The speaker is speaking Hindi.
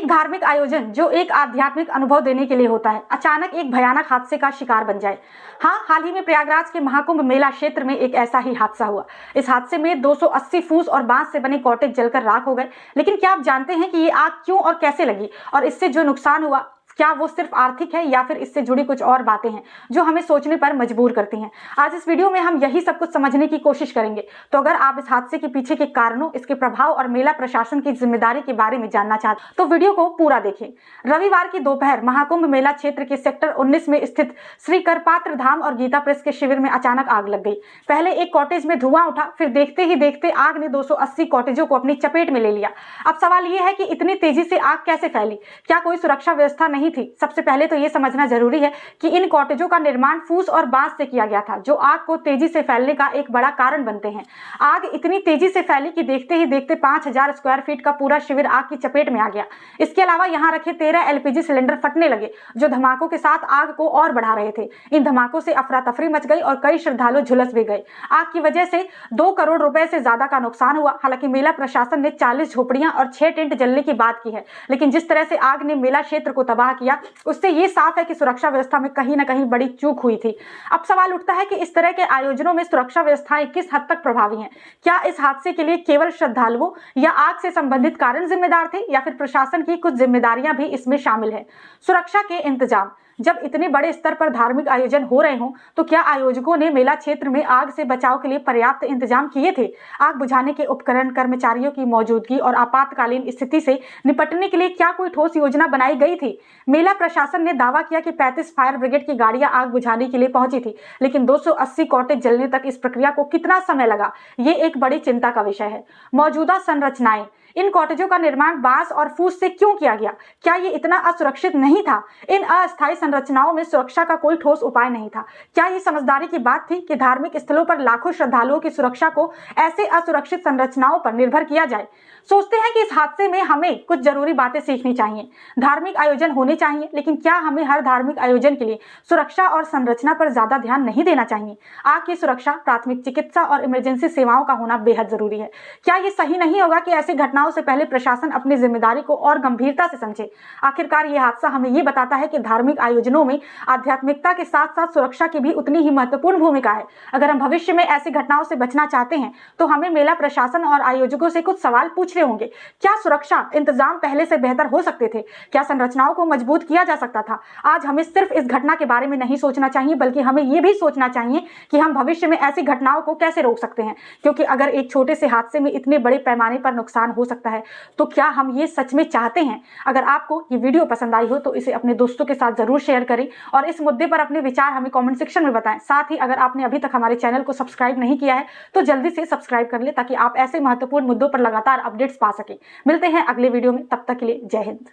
एक धार्मिक आयोजन जो एक आध्यात्मिक अनुभव देने के लिए होता है, अचानक एक भयानक हादसे का शिकार बन जाए। हाँ, हाल ही में प्रयागराज के महाकुंभ मेला क्षेत्र में एक ऐसा ही हादसा हुआ। इस हादसे में 280 फूस और बांस से बने कॉटेज जलकर राख हो गए। लेकिन क्या आप जानते हैं कि ये आग क्यों और कैसे लगी, और इससे जो नुकसान हुआ क्या वो सिर्फ आर्थिक है या फिर इससे जुड़ी कुछ और बातें हैं जो हमें सोचने पर मजबूर करती हैं। आज इस वीडियो में हम यही सब कुछ समझने की कोशिश करेंगे। तो अगर आप इस हादसे के पीछे के कारणों, इसके प्रभाव और मेला प्रशासन की जिम्मेदारी के बारे में जानना चाहते तो वीडियो को पूरा देखें। रविवार की दोपहर महाकुंभ मेला क्षेत्र के सेक्टर 19 में स्थित श्री करपात्र धाम और गीता प्रेस के शिविर में अचानक आग लग गई। पहले एक कॉटेज में धुआं उठा, फिर देखते ही देखते आग ने 280 कॉटेजों को अपनी चपेट में ले लिया। अब सवाल यह है कि इतनी तेजी से आग कैसे फैली? क्या कोई सुरक्षा व्यवस्था नहीं थी? सबसे पहले तो ये समझना जरूरी है कि इन कॉटेजों का निर्माण फूस और बांस से किया गया था, जो आग को तेजी से फैलने का एक बड़ा कारण बनते हैं। आग इतनी तेजी से फैली कि देखते ही देखते 5000 स्क्वायर फीट का पूरा शिविर आग की चपेट में आ गया। इसके अलावा यहाँ रखे 13 LPG सिलेंडर फटने लगे, जो धमाकों के साथ आग को और बढ़ा रहे थे। इन धमाकों से अफरा तफरी मच गई और कई श्रद्धालु झुलस भी गए। आग की वजह से 2 करोड़ रुपए से ज्यादा का नुकसान हुआ। हालांकि मेला प्रशासन ने 40 झोपड़ियां और 6 टेंट जलने की बात की है, लेकिन जिस तरह से आग ने मेला क्षेत्र को तबाह किया, उससे ये साफ है कि सुरक्षा व्यवस्था में कहीं ना कहीं बड़ी चूक हुई थी। अब सवाल उठता है कि इस तरह के आयोजनों में सुरक्षा व्यवस्थाएं किस हद तक प्रभावी हैं? क्या इस हादसे के लिए केवल श्रद्धालुओं या आग से संबंधित कारण जिम्मेदार थे, या फिर प्रशासन की कुछ जिम्मेदारियां भी इसमें शामिल है? सुरक्षा के इंतजाम। जब इतने बड़े स्तर पर धार्मिक आयोजन हो रहे हों, तो क्या आयोजकों ने मेला क्षेत्र में आग से बचाव के लिए पर्याप्त इंतजाम किए थे? आग बुझाने के उपकरण, कर्मचारियों की मौजूदगी और आपातकालीन स्थिति से निपटने के लिए क्या कोई ठोस योजना बनाई गई थी? मेला प्रशासन ने दावा किया कि 35 फायर ब्रिगेड की गाड़ियां आग बुझाने के लिए पहुंची थी, लेकिन 280 कॉटेज जलने तक इस प्रक्रिया को कितना समय लगा, ये एक बड़ी चिंता का विषय है। मौजूदा संरचनाएं। इन कॉटेजों का निर्माण बांस और फूस से क्यों किया गया? क्या ये इतना असुरक्षित नहीं था? इन अस्थायी संरचनाओं में सुरक्षा का कोई ठोस उपाय नहीं था। क्या ये समझदारी की बात थी कि धार्मिक स्थलों पर लाखों श्रद्धालुओं की सुरक्षा को ऐसे असुरक्षित संरचनाओं पर निर्भर किया जाए? सोचते हैं कि इस हादसे में हमें कुछ जरूरी बातें सीखनी चाहिए। धार्मिक आयोजन होने चाहिए, लेकिन क्या हमें हर धार्मिक आयोजन के लिए सुरक्षा और संरचना पर ज्यादा ध्यान नहीं देना चाहिए? आग की सुरक्षा, प्राथमिक चिकित्सा और इमरजेंसी सेवाओं का होना बेहद जरूरी है। क्या ये सही नहीं होगा कि ऐसी घटनाओं से पहले प्रशासन अपनी जिम्मेदारी को और गंभीरता से समझे? आखिरकार ये हादसा हमें ये बताता है कि धार्मिक आयोजनों में आध्यात्मिकता के साथ साथ सुरक्षा की भी उतनी ही महत्वपूर्ण भूमिका है। अगर हम भविष्य में ऐसी घटनाओं से बचना चाहते हैं, तो हमें मेला प्रशासन और आयोजकों से कुछ सवाल पूछने होंगे। क्या सुरक्षा इंतजाम पहले से बेहतर हो सकते थे? क्या संरचनाओं को मजबूत किया जा सकता था? आज हमें सिर्फ इस घटना के बारे में नहीं सोचना चाहिए, बल्कि हमें यह भी सोचना चाहिए कि हम भविष्य में ऐसी घटनाओं को कैसे रोक सकते हैं। क्योंकि अगर एक छोटे से हादसे में इतने बड़े पैमाने पर नुकसान हो सकता है, तो क्या हम ये सच में चाहते हैं? अगर आपको ये वीडियो पसंद आई हो तो इसे अपने दोस्तों के साथ जरूर शेयर करें और इस मुद्दे पर अपने विचार हमें कमेंट सेक्शन में बताएं। साथ ही अगर आपने अभी तक हमारे चैनल को सब्सक्राइब नहीं किया है तो जल्दी से सब्सक्राइब कर ले, ताकि आप ऐसे महत्वपूर्ण मुद्दों पर लगातार अपडेट्स पा सकें। मिलते हैं अगले वीडियो में, तब तक के लिए जय हिंद।